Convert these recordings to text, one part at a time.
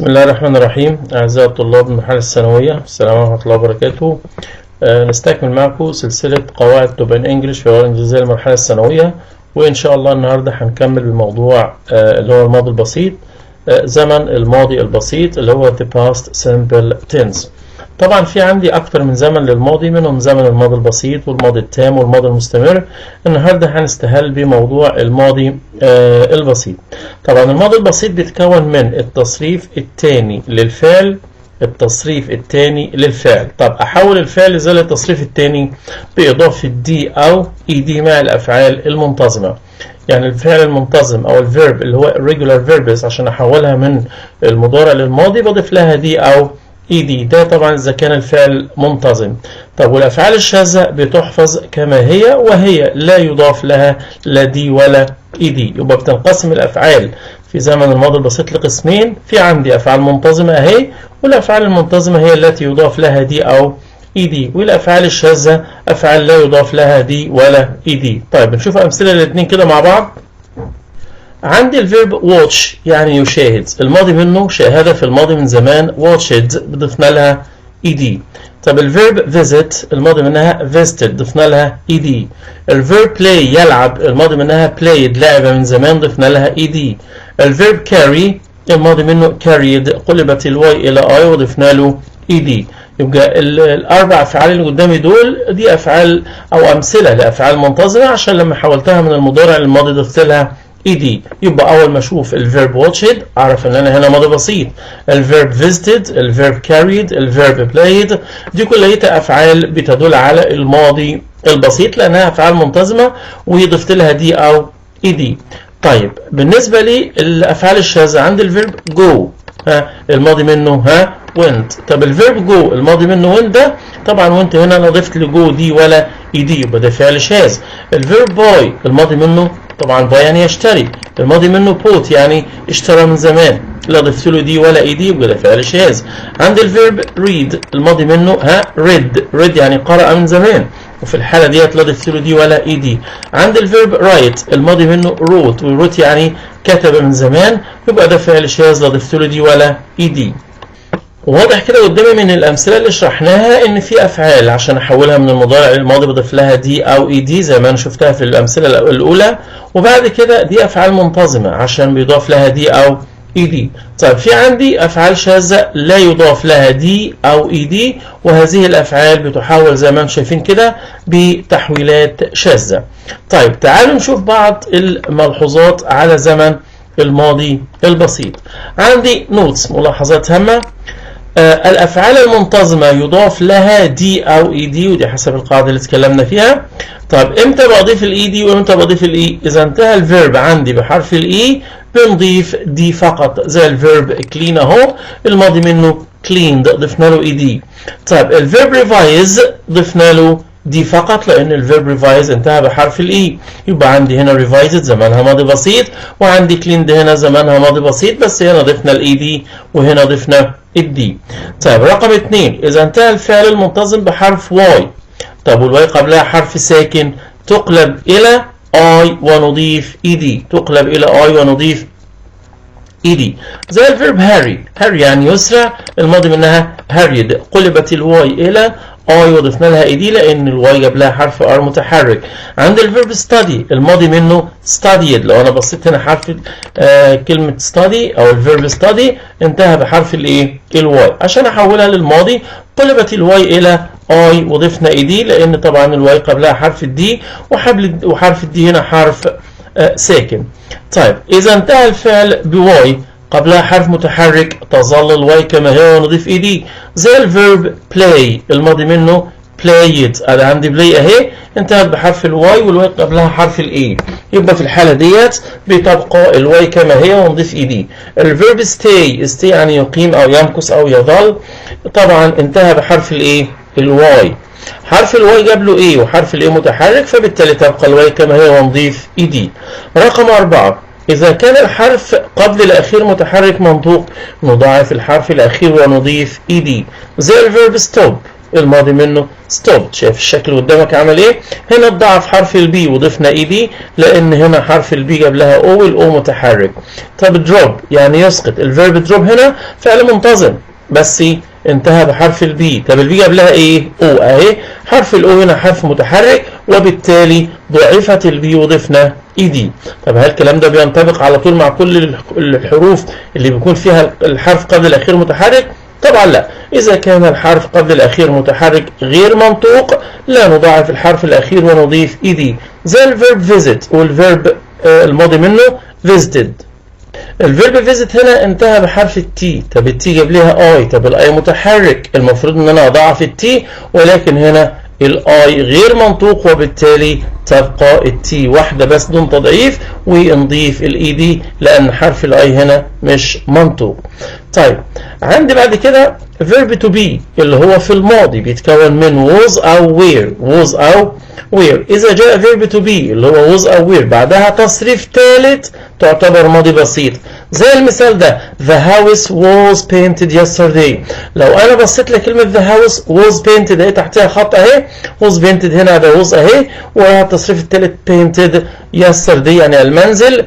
بسم الله الرحمن الرحيم. أعزائي الطلاب من المرحلة الثانوية، السلام عليكم ورحمة الله وبركاته. نستكمل معكم سلسلة قواعد توبان انجلش في اللغة الإنجليزية المرحلة الثانوية، وإن شاء الله النهاردة هنكمل بالموضوع اللي هو الماضي البسيط، زمن الماضي البسيط اللي هو the past simple tense. طبعا في عندي أكتر من زمن للماضي، منهم زمن الماضي البسيط والماضي التام والماضي المستمر. النهاردة هنستهل بموضوع الماضي البسيط. طبعا الماضي البسيط بيتكون من التصريف الثاني للفعل، طب أحول الفعل ازاي للتصريف الثاني؟ بإضافة دي أو إيدي مع الأفعال المنتظمة. يعني الفعل المنتظم أو الفيرب اللي هو regular verbs، عشان أحولها من المضارع للماضي بضيف لها دي أو إيدي، ده طبعا إذا كان الفعل منتظم. طب والأفعال الشاذة بتحفظ كما هي، وهي لا يضاف لها لا دي ولا إيدي. يبقى بتنقسم الأفعال في زمن الماضي البسيط لقسمين، في عندي أفعال منتظمة أهي، والأفعال المنتظمة هي التي يضاف لها دي أو إيدي، والأفعال الشاذة أفعال لا يضاف لها دي ولا إيدي. طيب نشوف أمثلة الاثنين كده مع بعض. عندي الفيرب watch يعني يشاهد، الماضي منه شاهد في الماضي من زمان watched ضفنا لها ed. طب الفيرب visit الماضي منها visited ضفنا لها ed. الفيرب play يلعب الماضي منها played لعب من زمان ضفنا لها ed. الفيرب carry الماضي منه carried قلبت الواي الى اي وضفنا له ed. يبقى الاربع افعال اللي قدامي دول دي افعال او امثله لافعال منتظمه، عشان لما حولتها من المضارع للماضي ضفت لها ايدي. يبقى اول ما اشوف الفيرب watched اعرف ان انا هنا ماضي بسيط. الفيرب visited، الفيرب carried، الفيرب played، دي كلها افعال بتدل على الماضي البسيط لانها افعال منتظمه وضفت لها دي او ايدي. طيب بالنسبه لي الافعال الشاذه عندي الفيرب go، الماضي منه went. طب الفيرب جو الماضي منه went، ده طبعا went هنا انا ضفت لجو دي ولا ايدي، يبقى ده فعل شاذ. الفيرب باي الماضي منه طبعا باي يعني يشتري، الماضي منه بوت يعني اشترى من زمان، لا ضفت له دي ولا ايدي يبقى ده فعل شاذ. عندي الفيرب read الماضي منه read يعني قرأ من زمان، وفي الحالة ديت لا ضفت له دي ولا ايدي. عند الفيرب write الماضي منه wrote، وwrote يعني كتب من زمان، يبقى ده فعل شاذ لا ضفت له دي ولا ايدي. واضح كده قدامي من الامثله اللي شرحناها ان في افعال عشان احولها من المضارع للماضي بضيف لها دي او اي دي زي ما انا شفتها في الامثله الاولى، وبعد كده دي افعال منتظمه عشان بيضاف لها دي او اي دي. طيب في عندي افعال شاذه لا يضاف لها دي او اي دي، وهذه الافعال بتحول زي ما انتم شايفين كده بتحويلات شاذه. طيب تعالوا نشوف بعض الملحوظات على زمن الماضي البسيط. عندي نوتس ملاحظات هامه. الافعال المنتظمه يضاف لها دي او اي دي، ودي حسب القاعده اللي اتكلمنا فيها. طب امتى بضيف الاي دي وامتى بضيف الاي؟ اذا انتهى الفيرب عندي بحرف الاي بنضيف دي فقط، زي الفيرب كلين اهو الماضي منه كليند ضفنا له اي دي. طيب الفيرب ريفايز ضفنا له دي فقط لان الفيرب ريفايز انتهى بحرف الاي، يبقى عندي هنا ريفايزد زمانها ماضي بسيط، وعندي كليند هنا زمانها ماضي بسيط، بس هنا ضفنا الاي دي وهنا ضفنا الدي. طيب رقم 2، اذا انتهى الفعل المنتظم بحرف واي، طب والواي قبلها حرف ساكن تقلب الى اي ونضيف اي دي، تقلب الى اي ونضيف اي دي. زي الفيرب هاري يعني يسرع الماضي منها هاريد قلبت الواي الى اي وضفنا لها اي دي لان الواي جاب لها حرف ار متحرك. عند الفيرب ستادي الماضي منه ستاديد، لو انا بصيت هنا حرف كلمه ستادي او الفيرب ستادي انتهى بحرف الايه الواي، عشان احولها للماضي قلبت الواي الى اي وضفنا اي دي لان طبعا الواي قبلها حرف الدي وحرف الدي هنا حرف ساكن. طيب اذا انتهى الفعل بواي قبلها حرف متحرك تظل الواي كما هي ونضيف اي دي، زي الفيرب بلاي الماضي منه played، انا عندي بلاي اهي انتهت بحرف الواي والواي قبلها حرف الاي، يبقى في الحاله ديت بتبقى الواي كما هي ونضيف اي دي. الفيرب stay يعني يقيم او يمكث او يظل، طبعا انتهى بحرف الايه الواي، حرف الواي جاب له ايه وحرف الايه متحرك، فبالتالي تبقى الواي كما هي ونضيف اي دي. رقم 4، إذا كان الحرف قبل الأخير متحرك منطوق نضاعف الحرف الأخير ونضيف إي دي، زي الفيرب stop الماضي منه stopped. شايف الشكل قدامك عمل ايه؟ هنا اتضاعف حرف البي وضفنا اي دي لان هنا حرف البي جاب لها او والاو متحرك. طب دروب يعني يسقط. الفيرب دروب هنا فعل منتظم بس انتهى بحرف البي. طب البي جاب لها ايه؟ او اهي. حرف الاو هنا حرف متحرك وبالتالي ضعفت البي وضفنا اي دي. طب هل الكلام ده بينطبق على طول مع كل الحروف اللي بيكون فيها الحرف قبل الاخير متحرك؟ طبعا لا. اذا كان الحرف قبل الاخير متحرك غير منطوق لا نضاعف الحرف الاخير ونضيف اي دي زي الفيرب فيزيت والفيرب الماضي منه visited. الفيرب فيزيت هنا انتهى بحرف التي. طب التي جاب لها اي. طب الاي متحرك المفروض ان انا اضاعف التي ولكن هنا الاي غير منطوق وبالتالي تبقى التي واحده بس دون تضعيف ونضيف الاي دي لان حرف الاي هنا مش منطوق. طيب عندي بعد كده verb to be اللي هو في الماضي بيتكون من was أو were. was أو were. إذا جاء verb to be اللي هو was أو were بعدها تصريف ثالث تعتبر ماضي بسيط. زي المثال ده the house was painted yesterday. لو أنا بصيت لكلمة the house was painted اهي تحتها خط اهي was painted هنا ده was اهي والتصريف الثالث painted yesterday يعني المنزل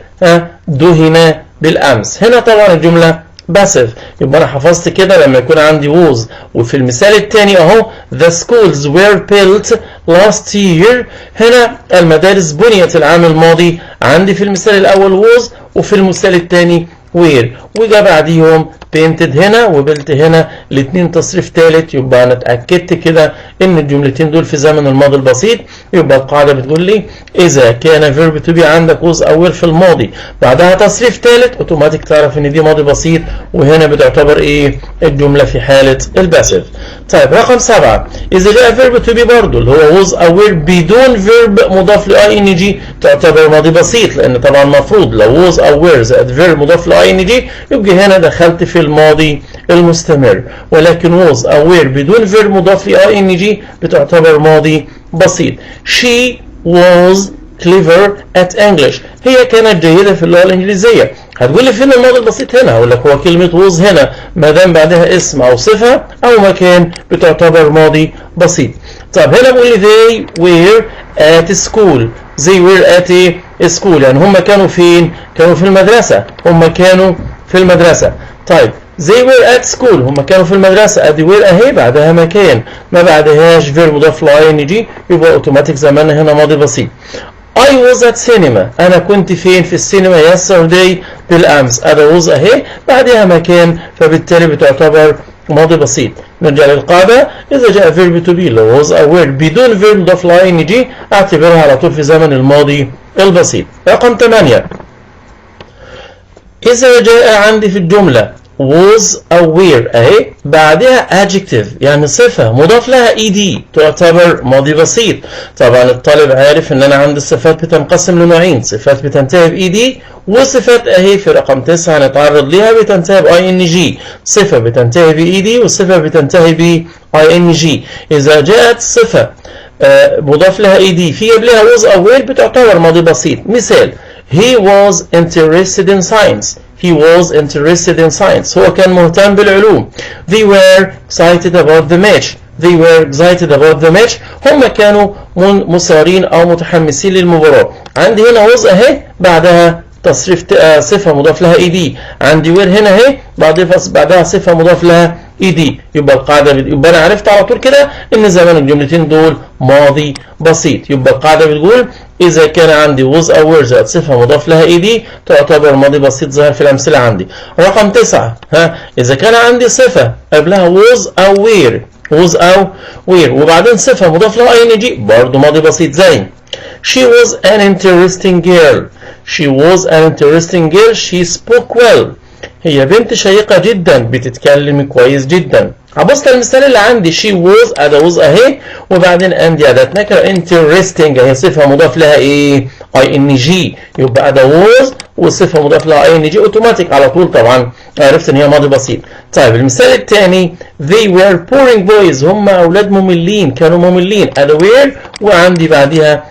دهن بالأمس. هنا طبعا الجملة باسف. يبقى انا حفظت كده لما يكون عندي was. وفي المثال الثاني اهو the schools were built last year. هنا المدارس بنيت العام الماضي. عندي في المثال الاول was وفي المثال الثاني were وجا بعديهم painted هنا وبلت هنا الاثنين تصريف ثالث. يبقى انا اتاكدت كده ان الجملتين دول في زمن الماضي البسيط. يبقى القاعده بتقول لي اذا كان verb to be عندك was او were في الماضي بعدها تصريف ثالث اوتوماتيك تعرف ان دي ماضي بسيط وهنا بتعتبر ايه الجمله في حاله الباسف. طيب رقم 7 اذا جاء verb to be برضه اللي هو was او were بدون verb مضاف ل ing تعتبر ماضي بسيط لان طبعا المفروض لو was او were زائد verb مضاف ل ing يبقى هنا دخلت في الماضي المستمر. ولكن was أو were بدون verb مضاف ل ing بتعتبر ماضي بسيط. She was clever at English. هي كانت جيدة في اللغة الإنجليزية. هتقول لي فين الماضي البسيط هنا؟ هقول لك هو كلمة was هنا ما دام بعدها اسم أو صفة أو مكان بتعتبر ماضي بسيط. طب هنا بقول لي they were at school. they were at school يعني هم كانوا فين؟ كانوا في المدرسة. هم كانوا في المدرسة. طيب they were at school هم كانوا في المدرسة. ادي were اهي بعدها مكان ما بعدهاش verb مضاف ل ing يبقى اوتوماتيك زماننا هنا ماضي بسيط. I was at cinema. انا كنت فين في السينما yesterday بالامس. ادي was اهي بعدها مكان فبالتالي بتعتبر ماضي بسيط. نرجع للقاعدة إذا جاء verb to be اللي was أو were بدون verb مضاف ل ing اعتبرها على طول في زمن الماضي البسيط. رقم 8 إذا جاء عندي في الجملة was أو were أهي بعدها adjective يعني صفة مضاف لها ed تعتبر ماضي بسيط. طبعا الطالب عارف إن أنا عندي الصفات بتنقسم لنوعين صفات بتنتهي ب ed وصفات أهي في رقم 9 هنتعرض ليها بتنتهي ب ing. صفة بتنتهي ب ed وصفة بتنتهي ب ing. إذا جاءت صفة مضاف لها ed في قبلها was أو were بتعتبر ماضي بسيط. مثال he was interested in science. He was interested in science. هو كان مهتم بالعلوم. They were excited about the match. They were excited about the match. هم كانوا مثارين أو متحمسين للمباراة. عندي هنا was أهي بعدها تصريف صفة مضاف لها ed. عندي were هنا أهي بعدها صفة مضاف لها ed. يبقى القاعدة يبقى أنا عرفت على طول كده إن زمان الجملتين دول ماضي بسيط. يبقى القاعدة بتقول إذا كان عندي was أو were زائد صفة مضاف لها ed تعتبر ماضي بسيط ظاهر في الأمثلة عندي. رقم 9 إذا كان عندي صفة قبلها was أو were was أو were وبعدين صفة مضاف لها ing برضه ماضي بسيط زي She was an interesting girl. She was an interesting girl. She spoke well. هي بنت شيقة جدا بتتكلم كويس جدا. هبص للمثال اللي عندي she was أداة was أهي وبعدين عندي أداة نكرة interesting هي صفة مضاف لها إيه؟ ing يبقى أداة was وصفة مضاف لها ing أوتوماتيك على طول طبعا عرفت إن هي ماضي بسيط. طيب المثال الثاني they were boring boys هم أولاد مملين كانوا مملين أداة were وعندي بعدها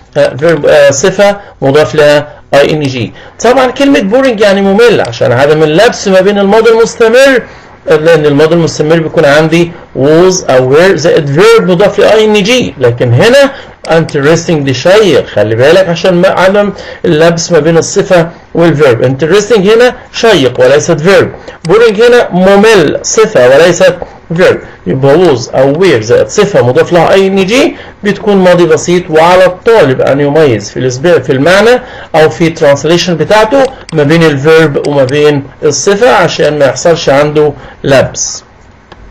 صفة مضاف لها ing. طبعا كلمة boring يعني ممل عشان عدم اللبس ما بين الماضي المستمر لان الماضي المستمر بيكون عندي was او were زائد verb مضاف ل ing، لكن هنا interesting دي شيق، خلي بالك عشان عدم اللبس ما بين الصفة والverb. interesting هنا شيق وليست verb. boring هنا ممل صفة وليست verb. يبقى was او were زائد صفة مضاف لها ing بتكون ماضي بسيط، وعلى الطالب ان يميز في المعنى او في الترانسليشن بتاعته ما بين الفيرب وما بين الصفة عشان ما يحصلش عنده لبس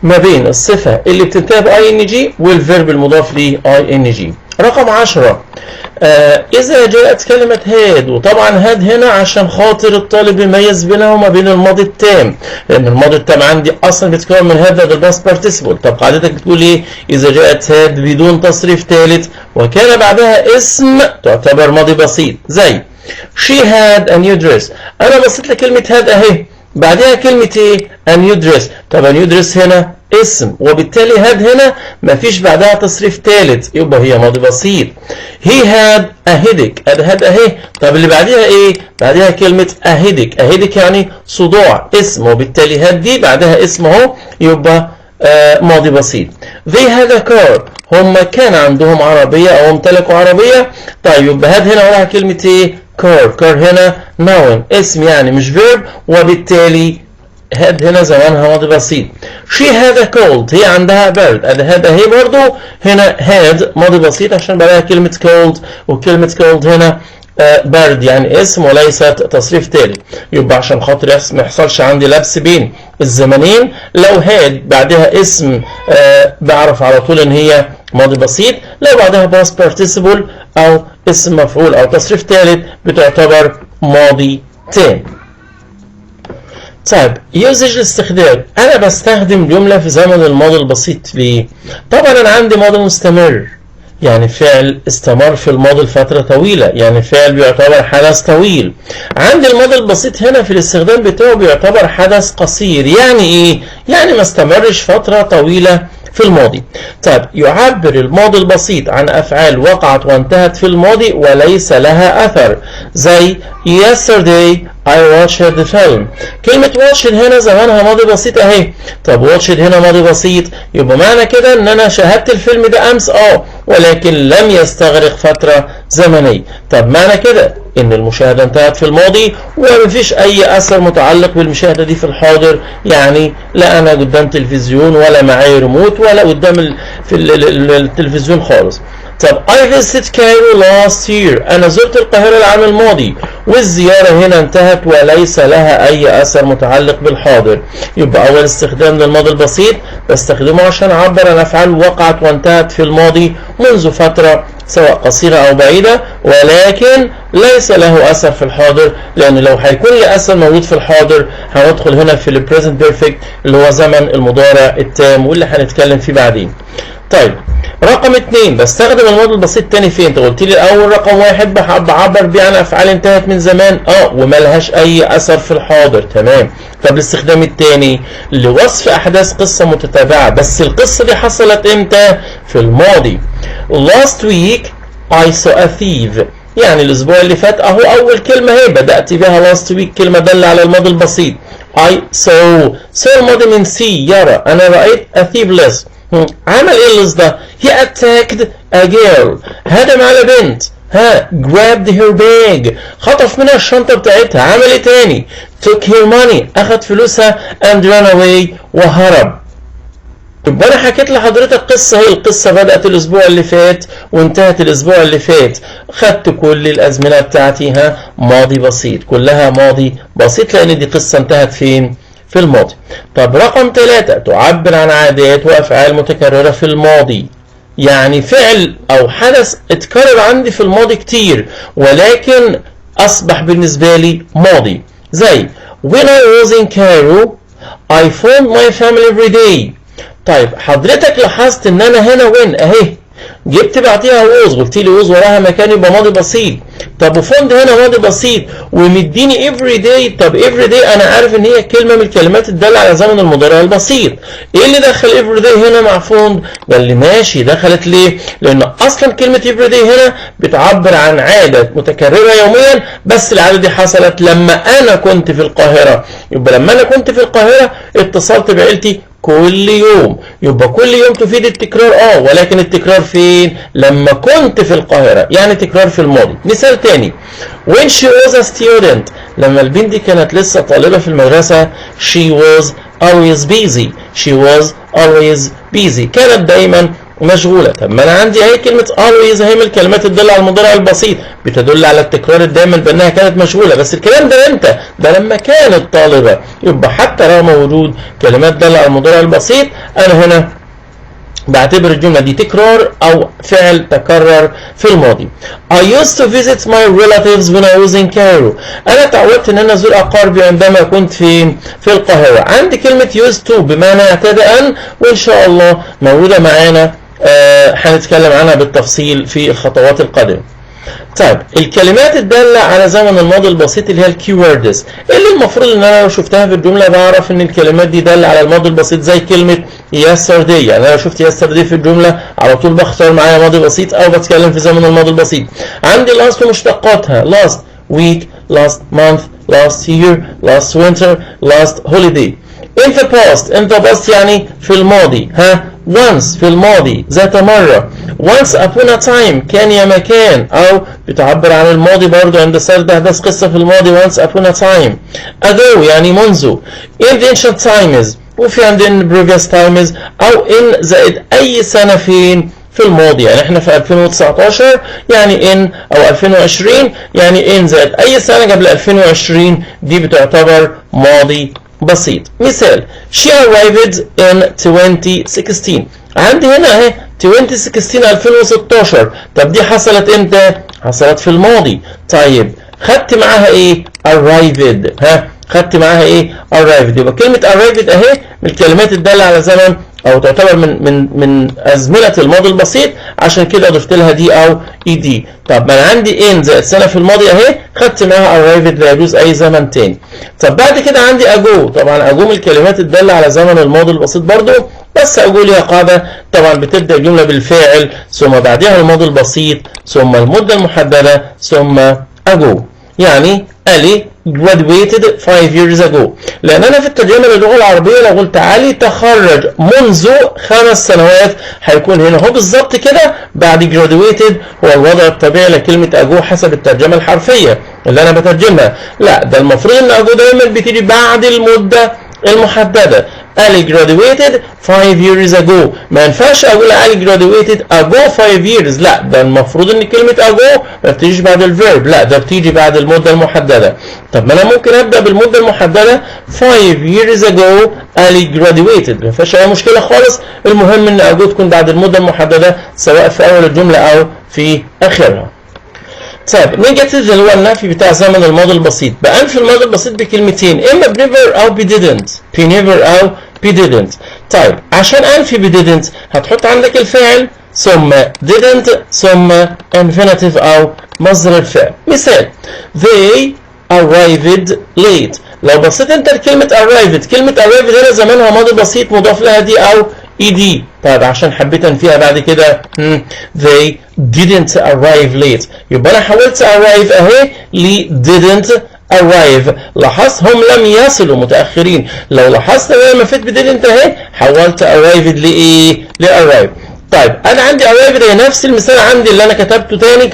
ما بين الصفة اللي بتنتهي ب ing والفيرب المضاف ل ing. رقم 10 إذا جاءت كلمة هاد، وطبعا هاد هنا عشان خاطر الطالب يميز بينها وما بين الماضي التام، لأن الماضي التام عندي أصلا بيتكون من هاد ده الباست بارتيسيبل. طب قاعدتك بتقول إيه؟ إذا جاءت هاد بدون تصريف ثالث وكان بعدها اسم تعتبر ماضي بسيط، زي she had a new dress. أنا بصيت لكلمة هاد أهي، بعدها كلمة إيه؟ a new dress. طب a new dress هنا اسم، وبالتالي هاد هنا مفيش بعدها تصريف ثالث، يبقى هي ماضي بسيط. he had a headache. هاد اهي، طب اللي بعدها ايه؟ بعدها كلمة a headache. a headache يعني صداع، اسم، وبالتالي هاد دي بعدها اسم اهو، يبقى ماضي بسيط. they had a car. هم كان عندهم عربية او امتلكوا عربية. طيب يبقى هاد هنا وراها كلمة ايه؟ car. هنا noun اسم يعني مش verb، وبالتالي had هنا زمانها ماضي بسيط. she had a cold. هي عندها برد. had هي برضو هنا had ماضي بسيط عشان بلاقي كلمة cold، وكلمة cold هنا برد يعني اسم وليست تصريف ثالث. يبقى عشان خاطر ما يحصلش عندي لبس بين الزمنين، لو had بعدها اسم بعرف على طول ان هي ماضي بسيط. لو بعدها past participle او اسم مفعول او تصريف ثالث بتعتبر ماضي تام. طيب يوزج الاستخدام، انا بستخدم جمله في زمن الماضي البسيط ليه؟ طبعا انا عندي ماضي مستمر، يعني فعل استمر في الماضي لفتره طويله، يعني فعل بيعتبر حدث طويل. عندي الماضي البسيط هنا في الاستخدام بتاعه بيعتبر حدث قصير، يعني ايه؟ يعني ما استمرش فتره طويله في الماضي. طيب يعبر الماضي البسيط عن أفعال وقعت وانتهت في الماضي وليس لها أثر، زي yesterday I watched the film. كلمة watched هنا زمانها ماضي بسيط اهي. طب watched هنا ماضي بسيط، يبقى معنى كده ان انا شاهدت الفيلم ده امس ولكن لم يستغرق فترة زمنية. طب معنى كده ان المشاهدة انتهت في الماضي ومفيش اي اثر متعلق بالمشاهدة دي في الحاضر، يعني لا انا قدام تلفزيون ولا معايا ريموت ولا قدام في التلفزيون خالص. طب I visited Cairo last year. أنا زرت القاهرة العام الماضي، والزيارة هنا انتهت وليس لها أي أثر متعلق بالحاضر. يبقى أول استخدام للماضي البسيط بستخدمه عشان أعبر عن أفعال وقعت وانتهت في الماضي منذ فترة سواء قصيرة أو بعيدة، ولكن ليس له أثر في الحاضر، لأن لو هيكون لي أثر موجود في الحاضر هندخل هنا في ال present perfect اللي هو زمن المضارع التام واللي هنتكلم فيه بعدين. طيب رقم 2 بستخدم الماضي البسيط تاني فين؟ انت قلت لي الاول رقم 1 بعبر بيه عن افعال انتهت من زمان وما لهاش اي اثر في الحاضر، تمام. طب الاستخدام الثاني لوصف احداث قصه متتابعه، بس القصه دي حصلت امتى؟ في الماضي. last week I saw a thief. يعني الاسبوع اللي فات اهو اول كلمه اهي بدات بها last week، كلمه داله على الماضي البسيط. I saw الماضي من see يرى، انا رايت a thief less. عمل ايه اللص ده؟ he attacked a girl. هجم على بنت. grabbed her bag. خطف منها الشنطة بتاعتها. عمل ايه تاني؟ took her money. اخد فلوسها and ran away وهرب. يبقى انا حكيت لحضرتك قصة، هي القصة بدأت الاسبوع اللي فات وانتهت الاسبوع اللي فات. خدت كل الازمنة بتاعتي ماضي بسيط، كلها ماضي بسيط لان دي قصة انتهت فين؟ في الماضي. طب رقم 3 تعبر عن عادات وافعال متكررة في الماضي، يعني فعل او حدث اتكرر عندي في الماضي كتير ولكن اصبح بالنسبة لي ماضي، زي when I was in Cairo I phoned my family every day. طيب حضرتك لاحظت ان انا هنا when اهي جبت بعديها was، قلت لي was وراها مكان يبقى ماضي بسيط. طب وفند هنا ماضي بسيط ومديني every day. طب every day انا عارف ان هي كلمه من الكلمات الداله على زمن المضارع البسيط. ايه اللي دخل every day هنا مع فند؟ قال لي ماشي، دخلت ليه؟ لان اصلا كلمه every day هنا بتعبر عن عاده متكرره يوميا، بس العاده دي حصلت لما انا كنت في القاهره. يبقى لما انا كنت في القاهره اتصلت بعيلتي كل يوم، يبقى كل يوم تفيد التكرار ولكن التكرار فين؟ لما كنت في القاهرة، يعني تكرار في الماضي. مثال تاني when she was a student، لما البنت دي كانت لسه طالبة في المدرسة she was always busy. she was always busy، كانت دايما مشغولة. طب ما انا عندي اهي كلمة always اهي من الكلمات الدالة على المضارع البسيط بتدل على التكرار الدائم بانها كانت مشغولة، بس الكلام ده امتى؟ ده لما كانت طالبة. يبقى حتى رغم وجود كلمات دالة على المضارع البسيط انا هنا بعتبر الجملة دي تكرار او فعل تكرر في الماضي. I used to visit my relatives when I was in Cairo. انا تعودت ان انا ازور اقاربي عندما كنت في القاهرة. عندي كلمة used to بمعنى اعتاد ان، وان شاء الله موجودة معانا هنتكلم عنها بالتفصيل في الخطوات القادمة. طيب الكلمات الدالة على زمن الماضي البسيط اللي هي الكيوردز، اللي المفروض ان انا لو شفتها في الجملة بعرف ان الكلمات دي دالة على الماضي البسيط، زي كلمة yesterday. يعني انا لو شفت yesterday في الجملة على طول بختار معايا ماضي بسيط او بتكلم في زمن الماضي البسيط. عندي last ومشتقاتها last week, last month, last year, last winter, last holiday. in the past، in the past يعني في الماضي، once في الماضي ذات مرة. once upon a time كان يا مكان، أو بتعبر عن الماضي برضو عند سرد أحداث قصة في الماضي once upon a time. ago يعني منذ. in the ancient times، وفي عندنا previous times، أو in زائد أي سنة فين؟ في الماضي. يعني احنا في 2019 يعني ان، او 2020 يعني ان زائد اي سنة قبل 2020 دي بتعتبر ماضي بسيط. مثال she arrived in 2016. عندي هنا اهي 2016 2016. طب دي حصلت امتى؟ حصلت في الماضي. طيب خدت معاها ايه؟ arrived. خدت معاها ايه؟ arrived. يبقى كلمة arrived اهي من الكلمات الدالة على زمن او تعتبر من ازمنة الماضي البسيط، عشان كده ضفت لها دي او اي دي. طب ما انا عندي ان زائد سنة في الماضي اهي، خدت معاها arrived لا يجوز اي زمن تاني. طب بعد كده عندي ago. طبعا ago من الكلمات الدالة على زمن الماضي البسيط برضو، بس ago ليها قاعدة. طبعا بتبدأ الجملة بالفاعل ثم بعدها الماضي البسيط ثم المدة المحددة ثم ago. يعني علي graduated 5 years ago. لأن أنا في الترجمة للغة العربية لو قلت علي تخرج منذ 5 سنوات هيكون هنا هو بالظبط كده بعد graduated هو الوضع الطبيعي لكلمة ago حسب الترجمة الحرفية اللي أنا بترجمها. لا، ده المفروض إن ago دايما بتيجي بعد المدة المحددة. علي graduated 5 years ago. ما ينفعش اقول علي graduated ago 5 years. لا، ده المفروض ان كلمة ago ما بتيجيش بعد الفيرب، لا ده بتيجي بعد المدة المحددة. طب ما انا ممكن ابدا بالمدة المحددة 5 years ago علي graduated، ما فيهاش اي مشكلة خالص. المهم ان ago تكون بعد المدة المحددة سواء في اول الجملة او في اخرها. طيب نيجاتيف اللي هو النفي بتاع زمن الماضي البسيط. بأنفي الماضي البسيط بكلمتين، اما بنيفر او بديدنت. بنيفر او بديدنت. طيب عشان انفي بديدنت هتحط عندك الفاعل ثم didn't ثم infinitive او مصدر الفعل. مثال they arrived late. لو بصيت انت لكلمة arrived، كلمة arrived هنا زمانها ماضي بسيط مضاف لها دي او ed. طيب عشان حبيت انفيها بعد كده they didn't arrive late. يبقى انا حولت arrive اهي ل didn't arrive. لاحظت هم لم يصلوا متأخرين. لو لاحظت انا لما فيت ب didn't اهي حولت arrived لايه؟ لarrive. طيب انا عندي arrived هي نفس المثال عندي اللي انا كتبته تاني،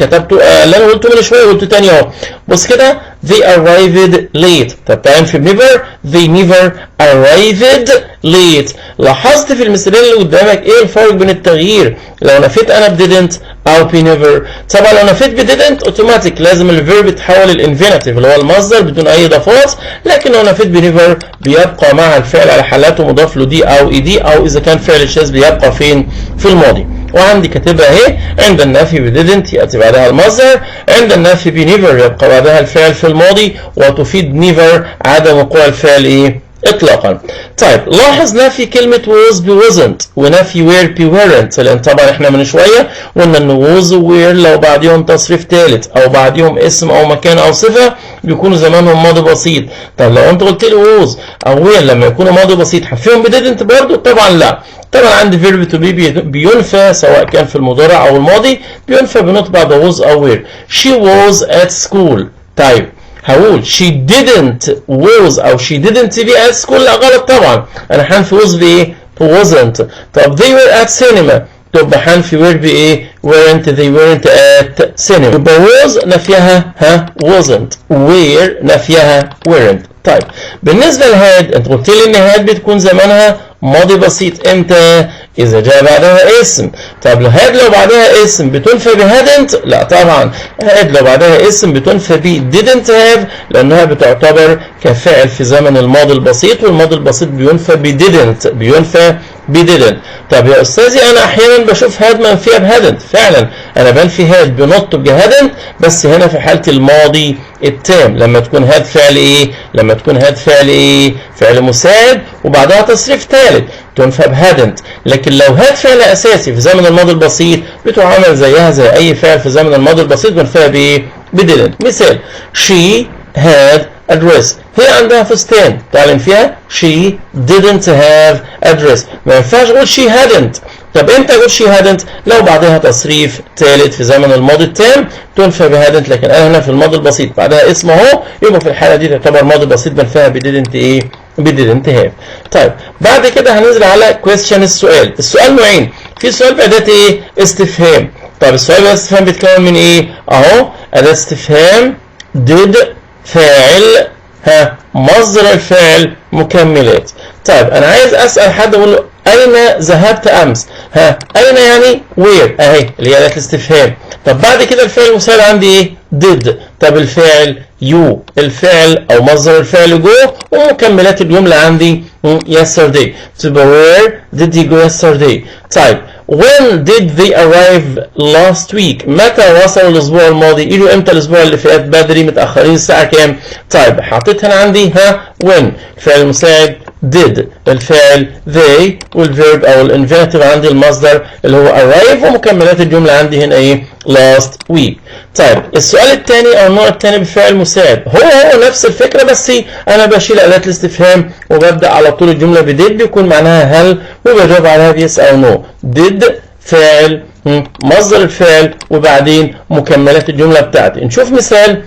اللي انا قلته من شويه قلته تاني اهو. بص كده they arrived late. طب تعال في never they never arrived late. لاحظت في المثالين اللي قدامك ايه الفرق بين التغيير لو نفيت انا ب didn't او ب never؟ طبعا لو نفيت ب didn't اوتوماتيك لازم الفيرب يتحول للانفينيتيف اللي هو المصدر بدون اي اضافات، لكن لو نفيت ب never بيبقى مع الفعل على حالاته مضاف له دي او اي دي، او اذا كان فعل شاذ بيبقى فين؟ في الماضي. وعندي كاتبها اهي عند النفي ب didn't ياتي بعدها المصدر، عند النفي ب never يبقى بعدها الفعل في الماضي، وتفيد never عدم وقوع الفعل ايه؟ اطلاقا. طيب لاحظ نفي كلمة was ب wasn't ونفي were ب weren't، لان طبعا احنا من شوية قلنا ان was و were لو بعديهم تصريف ثالث او بعديهم اسم او مكان او صفة بيكونوا زمانهم ماضي بسيط. طب لو انت قلت لي was او were لما يكونوا ماضي بسيط هفيهم ب didn't برضه؟ طبعا لا. طبعا عندي verb to be بينفى سواء كان في المضارع او الماضي، بينفى بنطق بعد was او were. she was at school. طيب هقول she didn't was او she didn't be at school؟ لا غلط طبعا، انا هنفي was بايه؟ wasn't. طب they were at cinema، تبقى هنفي were بايه؟ weren't they weren't at cinema. يبقى was نفيها wasn't، were نفيها weren't. طيب بالنسبه لهاد انت قلت لي ان هاد بتكون زمانها ماضي بسيط امتى؟ اذا جاء بعدها اسم. طب هاد لو بعدها اسم بتنفى بهادنت؟ لا طبعا، هاد لو بعدها اسم بتنفى ب didn't have لانها بتعتبر كفاعل في زمن الماضي البسيط، والماضي البسيط بينفى ب didn't، بينفى ب didn't. طب يا استاذي انا احيانا بشوف هاد منفيه بهادنت، فعلا انا بنفي هاد بنط بهادنت بس هنا في حاله الماضي التام لما تكون هاد فعل ايه؟ لما تكون هاد فعل ايه؟ فعل مساعد وبعدها تصريف ثالث تنفى بهادنت. لكن لو هاد فعل اساسي في زمن الماضي البسيط بتعامل زيها زي اي فعل في زمن الماضي البسيط بنفيها بايه؟ بدidn't. مثال she had a dress، هي عندها فستان، تعلم فيها she didn't have a dress. ما ينفعش اقول she hadn't. طب امتى اقول she hadn't؟ لو بعدها تصريف ثالث في زمن الماضي التام تنفى بهادنت، لكن انا هنا في الماضي البسيط بعدها اسم اهو، يبقى في الحاله دي تعتبر ماضي بسيط بنفيها بدidn't ايه؟ بدidn't have. طيب بعد كده هننزل على question السؤال. السؤال نوعين، في سؤال بأداة ايه؟ استفهام. طب السؤال بأداة استفهام بيتكون من ايه؟ اهو أداة استفهام did فاعل مصدر الفعل مكملات. طيب انا عايز اسال حد اقول له اين ذهبت امس؟ اين يعني where اهي اللي هي اداه الاستفهام. طب بعد كده الفعل المساعد عندي ايه؟ did. طب الفعل you، الفعل او مصدر الفعل go، ومكملات الجمله عندي yesterday. تبقى where did he go yesterday؟ طيب when did they arrive last week؟ متى وصلوا الاسبوع الماضي؟ يجوا امتى الاسبوع اللي فات؟ بدري، متاخرين، الساعه كام؟ طيب حطيت هنا عندي when، الفعل المساعد did، الفعل they، والفيرب او الانفينيتيف عندي المصدر اللي هو arrive، ومكملات الجمله عندي هنا ايه؟ last week. طيب السؤال الثاني او النوع الثاني بفعل مساعد هو نفس الفكره، بس انا بشيل اداه الاستفهام وببدا على طول الجمله بديد بيكون معناها هل، وبجاوب عليها بيس او نو. did فعل مصدر الفعل وبعدين مكملات الجمله بتاعتي. نشوف مثال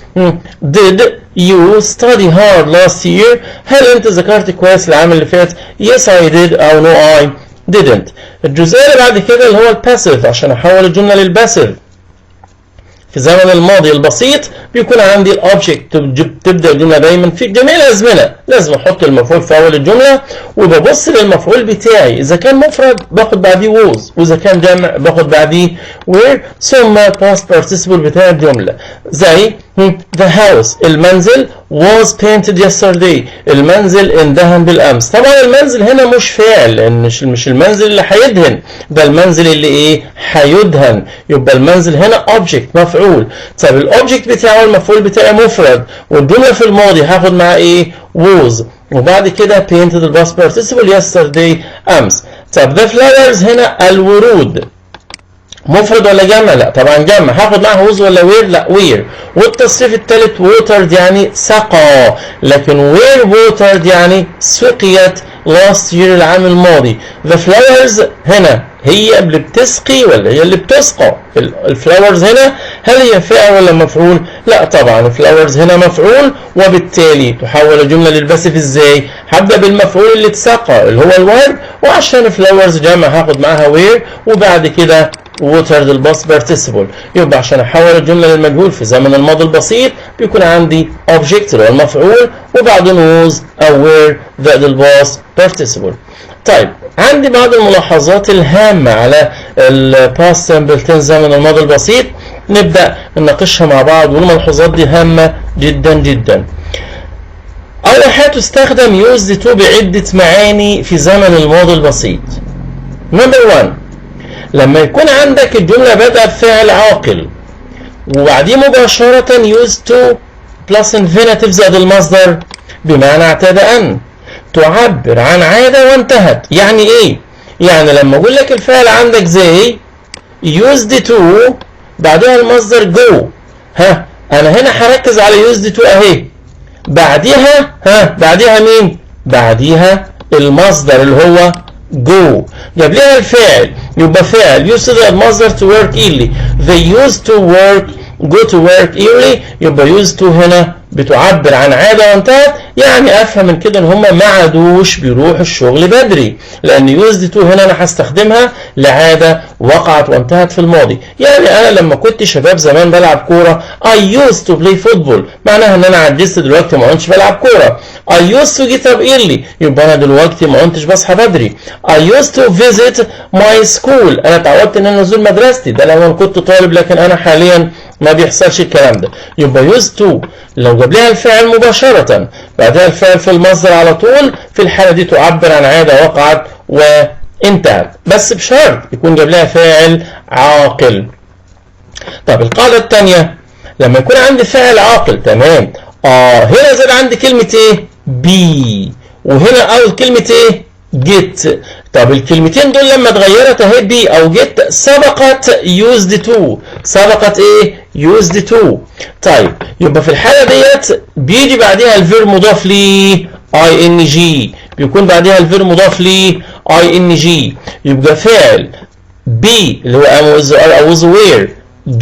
did you study hard last year؟ هل انت ذاكرت كويس العام اللي فات؟ yes I did او no I didn't. الجزئيه اللي بعد كده اللي هو الباسيف، عشان احول الجمله للباسيف في زمن الماضي البسيط بيكون عندي الاوبجكت، تبدا الجمله دايما في جميع الازمنه لازم احط المفعول في اول الجمله، وببص للمفعول بتاعي اذا كان مفرد باخد بعديه was، واذا كان جمع باخد بعديه were، ثم past participle بتاع الجمله. زي the house، المنزل was painted yesterday، المنزل اندهن بالامس. طبعا المنزل هنا مش فاعل لان مش المنزل اللي هيدهن، ده المنزل اللي ايه؟ هيدهن. يبقى المنزل هنا object مفعول. طب الاوبجكت بتاعه المفعول بتاعي مفرد، والجمله في الماضي هاخد معاه ايه؟ was، وبعد كده painted الباست participle yesterday امس. طب the flowers هنا الورود مفرد ولا جمع؟ لا طبعا جمع، هاخد معاه ووز ولا وير؟ لا وير. والتصريف الثالث ووترد يعني سقى، لكن وير ووترد يعني سقيت last year العام الماضي. the flowers هنا هي اللي بتسقي ولا هي اللي بتسقى؟ الفلاورز هنا هل هي فاعل ولا مفعول؟ لا طبعا الفلاورز هنا مفعول، وبالتالي تحول الجمله للباسيف ازاي؟ هبدا بالمفعول اللي اتسقى اللي هو الورد، وعشان فلاورز جمع هاخد معاها وير، وبعد كده ووترد الباست بارتيسيبل. يبقى عشان احول الجمله للمجهول في زمن الماضي البسيط بيكون عندي اوبجكت اللي هو المفعول وبعدين was او were زائد الباست بارتيسيبل. طيب عندي بعض الملاحظات الهامه على الباست سمبل تنس زمن الماضي البسيط نبدا نناقشها مع بعض، والملاحظات دي هامه جدا جدا. اول حاجه تستخدم used to بعده معاني في زمن الماضي البسيط. نمبر 1، لما يكون عندك الجملة بدأ بفعل عاقل وبعديه مباشرة used to plus infinitive زائد المصدر بمعنى اعتاد أن. تعبر عن عادة وانتهت. يعني ايه؟ يعني لما اقول لك الفعل عندك زي used to بعدها المصدر go، ها انا هنا هركز على used to اهي، بعديها بعديها مين؟ بعديها المصدر اللي هو go، جاب لها الفعل، يبقى فعل used to المصدر to work early. they used to work go to work early، يبقى used to هنا بتعبر عن عادة وانتهت، يعني افهم من كده ان هم ما عادوش بيروحوا الشغل بدري، لان used to هنا انا هستخدمها لعادة وقعت وانتهت في الماضي. يعني انا لما كنت شباب زمان بلعب كورة I used to play football، معناها ان انا عجزت دلوقتي ما كنتش بلعب كورة. I used to get up early، يبقى انا دلوقتي ما كنتش بصحى بدري. I used to visit my school، انا اتعودت ان انا ازور مدرستي، ده لما كنت طالب، لكن انا حاليا ما بيحصلش الكلام ده. يبقى used to لو جاب لها الفعل مباشرة بعدها الفعل في المصدر على طول، في الحالة دي تعبر عن عادة وقعت وانتهت، بس بشرط يكون جاب لها فاعل عاقل. طب القاعدة الثانية لما يكون عندي فاعل عاقل، تمام، هنا زاد عندي كلمة ايه؟ بي، وهنا اول كلمة ايه؟ جيت. طب الكلمتين دول لما اتغيرت اهي بي او جيت سبقت used to، سبقت ايه؟ used to. طيب يبقى في الحالة ديت بيجي بعدها الفيرب مضاف ليه ing، بيكون بعدها الفيرب مضاف ليه ing، يبقى فعل بي اللي هو am was are او was were،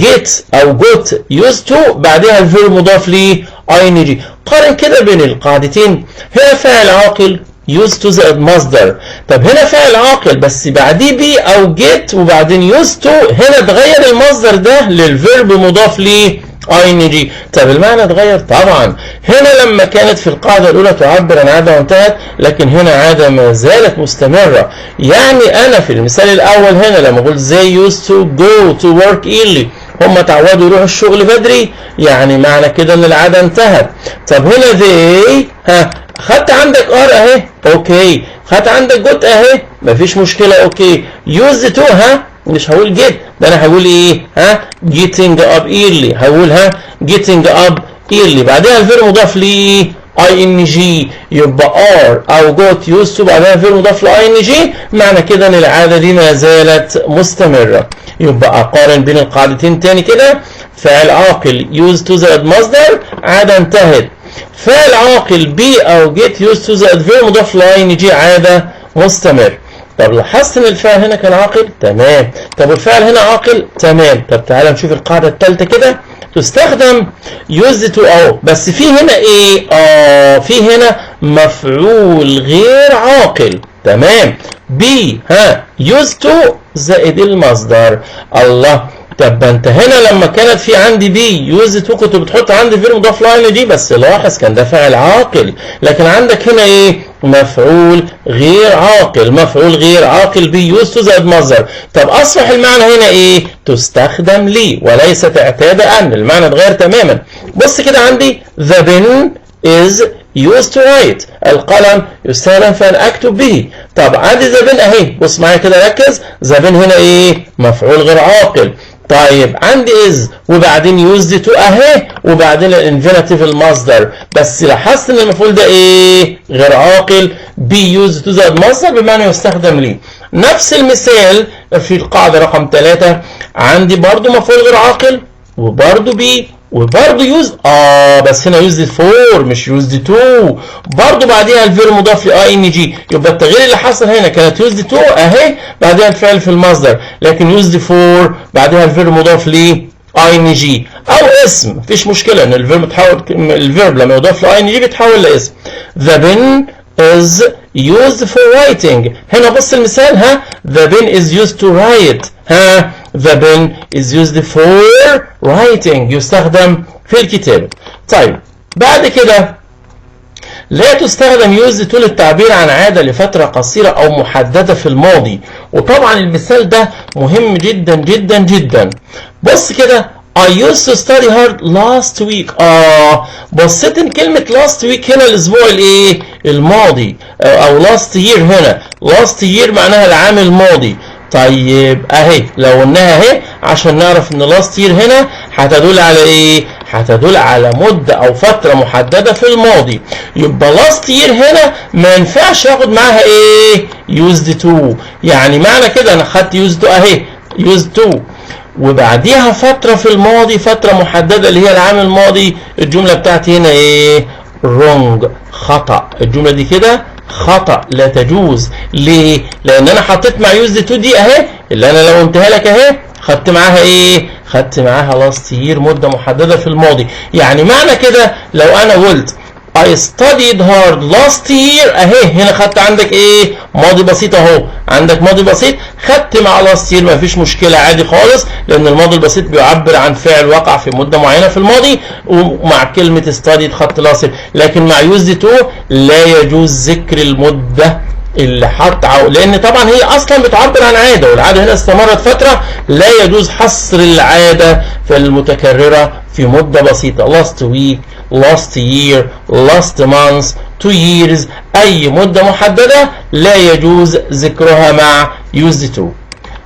get او got used to بعدها الفيرب مضاف ليه ing. قارن كده بين القاعدتين، هنا فاعل عاقل used to زائد مصدر، طب هنا فعل عاقل بس بعديه بي او get وبعدين used to، هنا اتغير المصدر ده للفيرب مضاف ليه ing. طب المعنى اتغير طبعا، هنا لما كانت في القاعدة الأولى تعبر عن عادة وانتهت، لكن هنا عادة ما زالت مستمرة. يعني أنا في المثال الأول هنا لما أقول they used to go to work early، هم تعودوا يروحوا الشغل بدري، يعني معنى كده إن العادة انتهت. طب هنا they خدت عندك ار اهي، اوكي، خدت عندك جوت اهي، مفيش مشكله، اوكي. يوز تو مش هقول جيت، ده انا هقول ايه؟ جيتنج اب ايرلي، هقول جيتنج اب ايرلي، بعدها الفيرب مضاف ليه اي ان جي، يبقى ار او جوت يوز تو بعدها الفيرب مضاف لاي ان جي، معنى كده ان العاده دي ما زالت مستمره. يبقى اقارن بين القاعدتين تاني كده، فعل عاقل يوز تو زائد مصدر عاده انتهت، فعل عاقل بي او جيت يوز تو زائد فيرب مضاف لاي ان جي عاده مستمر. طب لاحظت ان الفعل هنا كان عاقل؟ تمام. طب والفعل هنا عاقل؟ تمام. طب تعالى نشوف القاعده الثالثه كده، تستخدم used to او، بس في هنا ايه؟ في هنا مفعول غير عاقل، تمام. بي used to زائد المصدر. الله، طب انت هنا لما كانت في عندي بي يوز تو كنت بتحط عندي فيرب مضاف لاين دي، بس لاحظ كان ده فاعل عاقل، لكن عندك هنا ايه؟ مفعول غير عاقل، مفعول غير عاقل بي يوز تو زائد مصدر. طب اصبح المعنى هنا ايه؟ تستخدم لي وليست اعتاد ان، المعنى اتغير تماما. بص كده عندي the pen is used to write، القلم يستخدم في ان اكتب به. طب عندي the pen اهي، بص معايا كده ركز، the pen هنا ايه؟ مفعول غير عاقل. طيب عندي is وبعدين used to اهي وبعدين الانفينيتيف المصدر، بس لاحظت ان المفعول ده ايه؟ غير عاقل، be used to زائد مصدر بمعنى يستخدم لي. نفس المثال في القاعدة رقم 3 عندي برضو مفعول غير عاقل وبرضو be وبرضه يوز بس هنا يوزد فور مش يوزد تو، برضه بعديها الفيرب مضاف لاي ان جي، يبقى التغيير اللي حصل هنا كانت يوزد تو اهي بعديها الفعل في المصدر، لكن يوزد فور بعديها الفيرب مضاف ل اي ان جي او اسم، مفيش مشكله ان الفيرب بتحول، الفيرب لما يضاف لاي ان جي بيتحول لاسم. The pen is used for writing، هنا بص المثال the pen is used to write، the pen is used for writing يستخدم في الكتابة. طيب بعد كده لا تستخدم used to للتعبير عن عادة لفترة قصيرة أو محددة في الماضي، وطبعا المثال ده مهم جدا جدا جدا. بص كده I used to study hard last week. بصيت ان كلمة last week هنا الاسبوع الايه؟ الماضي، او last year هنا، last year معناها العام الماضي. طيب اهي لو قلناها اهي عشان نعرف ان last year هنا هتدل على ايه؟ هتدل على مدة او فترة محددة في الماضي. يبقى last year هنا ما ينفعش اخد معاها ايه؟ used to. يعني معنى كده انا خدت used to اهي used to وبعديها فترة في الماضي، فترة محددة اللي هي العام الماضي، الجملة بتاعتي هنا ايه؟ wrong، خطأ. الجملة دي كده خطأ، لا تجوز. ليه؟ لأن أنا حطيت مع used to دي أهي، اللي أنا لو قلتها لك أهي، خدت معاها إيه؟ خدت معاها last year، مدة محددة في الماضي. يعني معنى كده لو أنا قلت I studied hard last year اهي، هنا خدت عندك ايه؟ ماضي بسيط اهو، عندك ماضي بسيط، خدت مع last year مفيش مشكلة عادي خالص، لان الماضي البسيط بيعبر عن فعل وقع في مدة معينة في الماضي، ومع كلمة studied خدت last year. لكن مع used to لا يجوز ذكر المدة اللي حط لان طبعا هي اصلا بتعبر عن عاده، والعاده هنا استمرت فتره، لا يجوز حصر العاده في المتكرره في مده بسيطه. last week، last year، last month، 2 years، اي مده محدده لا يجوز ذكرها مع used to.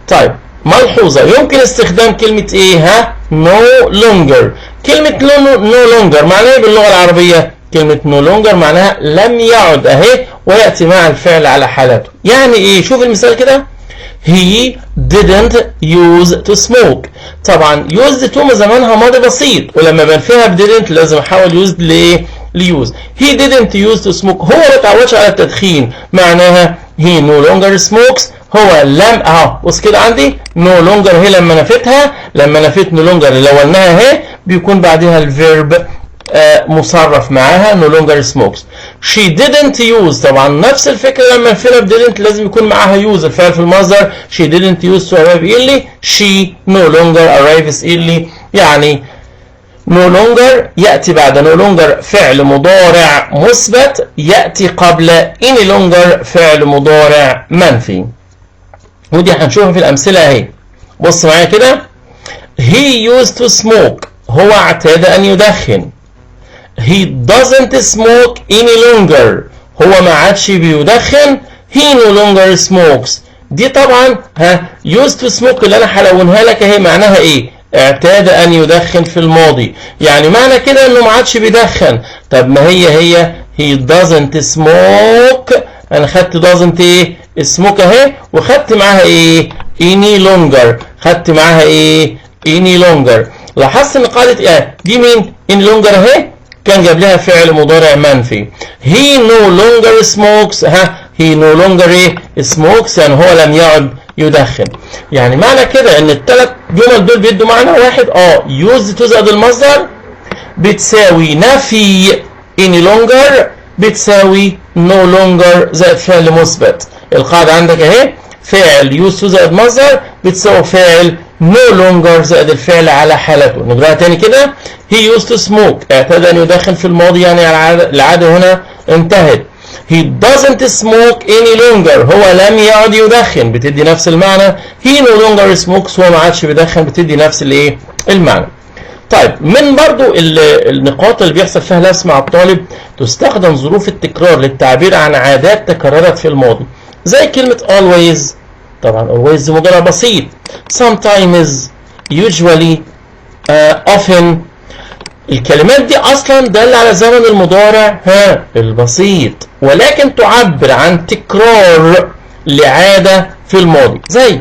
طيب ملحوظه، يمكن استخدام كلمه ايه؟ ها؟ no longer. كلمه no longer معناها ايه باللغه العربيه؟ كلمة no longer معناها لم يعد اهي، ويأتي مع الفعل على حالته. يعني ايه؟ شوف المثال كده. He didn't use to smoke. طبعا used to زمانها ماضي بسيط، ولما بنفيها ب didn't لازم احول used لايه؟ لuse. He didn't use to smoke، هو ما اتعودش على التدخين، معناها he no longer smokes، هو لم بص كده عندي no longer هي لما نفيتها، لما نفيت no longer اللي لو قلناها اهي بيكون بعدها الفيرب مصرف معاها no longer smokes. She didn't use، طبعا نفس الفكرة لما نفينا ب didn't لازم يكون معاها use، الفعل في المصدر. She didn't use to arrive early، she no longer arrives early. يعني no longer يأتي بعد no longer فعل مضارع مثبت، يأتي قبل any longer فعل مضارع منفي، ودي هنشوفها في الأمثلة اهي. بص معايا كده. He used to smoke، هو اعتاد أن يدخن. He doesn't smoke any longer، هو ما عادش بيدخن. He no longer smokes. دي طبعا used to smoke اللي انا هلونها لك اهي معناها ايه؟ اعتاد ان يدخن في الماضي، يعني معنى كده انه ما عادش بيدخن. طب ما هي he doesn't smoke، انا خدت doesn't ايه؟ smoke اهي، وخدت معاها ايه؟ any longer، خدت معاها ايه؟ any longer. لاحظت ان قاعدة دي مين؟ any longer اهي كان جاب لها فعل مضارع منفي. he no longer smokes، he no longer smokes يعني هو لم يعد يدخن. يعني معنى كده ان الثلاث جمل دول بيدوا معنى واحد. used to زائد المصدر بتساوي نفي any longer بتساوي no longer زائد فعل مثبت. القاعدة عندك اهي، فعل used to زائد مصدر بتساوي فعل no longer زائد الفعل على حالته. نقراها تاني كده. he used to smoke، اعتاد ان يدخن في الماضي، يعني العادة هنا انتهت. he doesn't smoke any longer، هو لم يعد يدخن، بتدي نفس المعنى. he no longer smokes، هو ما عادش بيدخن، بتدي نفس الايه؟ المعنى. طيب من برضو النقاط اللي بيحصل فيها لبس مع الطالب، تستخدم ظروف التكرار للتعبير عن عادات تكررت في الماضي، زي كلمة always. طبعا always مضارع بسيط. sometimes، usually، often. الكلمات دي اصلا دالة على زمن المضارع البسيط، ولكن تعبر عن تكرار لعادة في الماضي، زي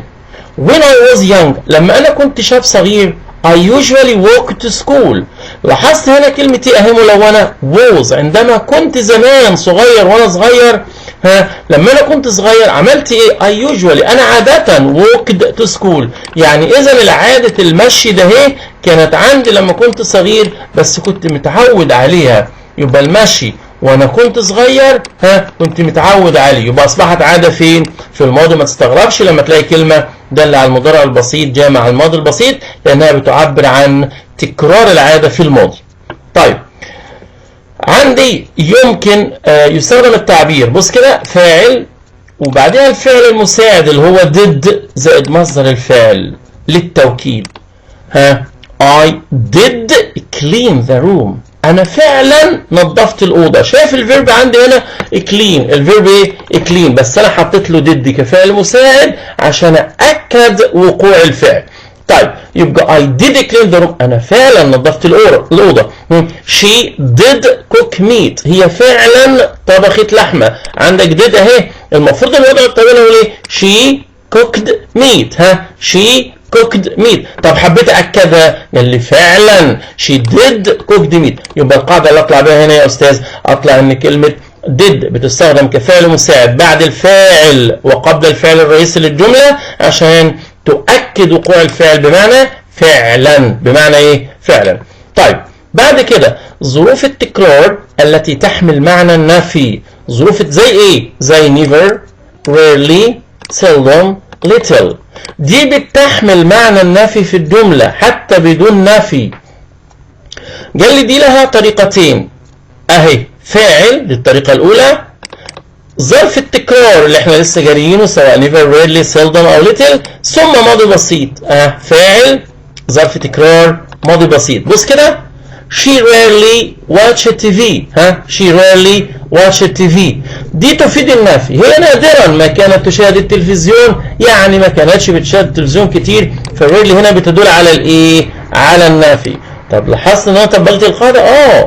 when I was young، لما انا كنت شاب صغير I usually walk to school. لاحظت هنا كلمة ايه اهي ملونة؟ was. عندما كنت زمان صغير وانا صغير، لما انا كنت صغير عملت ايه؟ I usually، انا عادة walked to school. يعني اذا العادة المشي ده هي كانت عندي لما كنت صغير، بس كنت متعود عليها. يبقى المشي وانا كنت صغير كنت متعود عليه، يبقى اصبحت عادة فين؟ في الماضي. ما تستغربش لما تلاقي كلمة دالة على المضارع البسيط جاء مع الماضي البسيط، لانها بتعبر عن تكرار العادة في الماضي. طيب عندي يمكن يستخدم التعبير، بص كده، فاعل وبعدها الفعل المساعد اللي هو did زائد مصدر الفعل للتوكيد. I did clean the room، انا فعلا نظفت الاوضه. شايف الفيرب عندي هنا clean، الفيرب ايه؟ clean، بس انا حطيت له did كفعل مساعد عشان اكد وقوع الفعل. طيب يبقى I did clean the room، انا فعلا نظفت الاوضه. she did cook meat، هي فعلا طبخت لحمه. عندك did اهي، المفروض الوضع الطويل هو ايه؟ she cooked meat. she cooked meat. طب حبيت اكدها، قال لي فعلا she did cooked meat. يبقى القاعده اللي اطلع بها هنا يا استاذ، اطلع ان كلمه did بتستخدم كفعل مساعد بعد الفاعل وقبل الفعل الرئيسي للجمله عشان تؤكد وقوع الفعل بمعنى فعلا. بمعنى ايه؟ فعلا. طيب بعد كده ظروف التكرار التي تحمل معنى النفي. ظروف زي ايه؟ زي never، rarely، seldom، little. دي بتحمل معنى النفي في الجملة حتى بدون نفي. قال لي دي لها طريقتين اهي، فاعل دي الطريقة الأولى، ظرف التكرار اللي احنا لسه جاريينه سواء never، rarely، seldom أو little، ثم ماضي بسيط. فاعل، ظرف تكرار، ماضي بسيط. بص كده، she rarely watch TV. she rarely watch TV. دي تفيد النفي، هي نادرا ما كانت تشاهد التلفزيون، يعني ما كانتش بتشاهد التلفزيون كتير، فالريرلي هنا بتدل على الايه؟ على النفي. طب لاحظت ان انا طبقت القاعده؟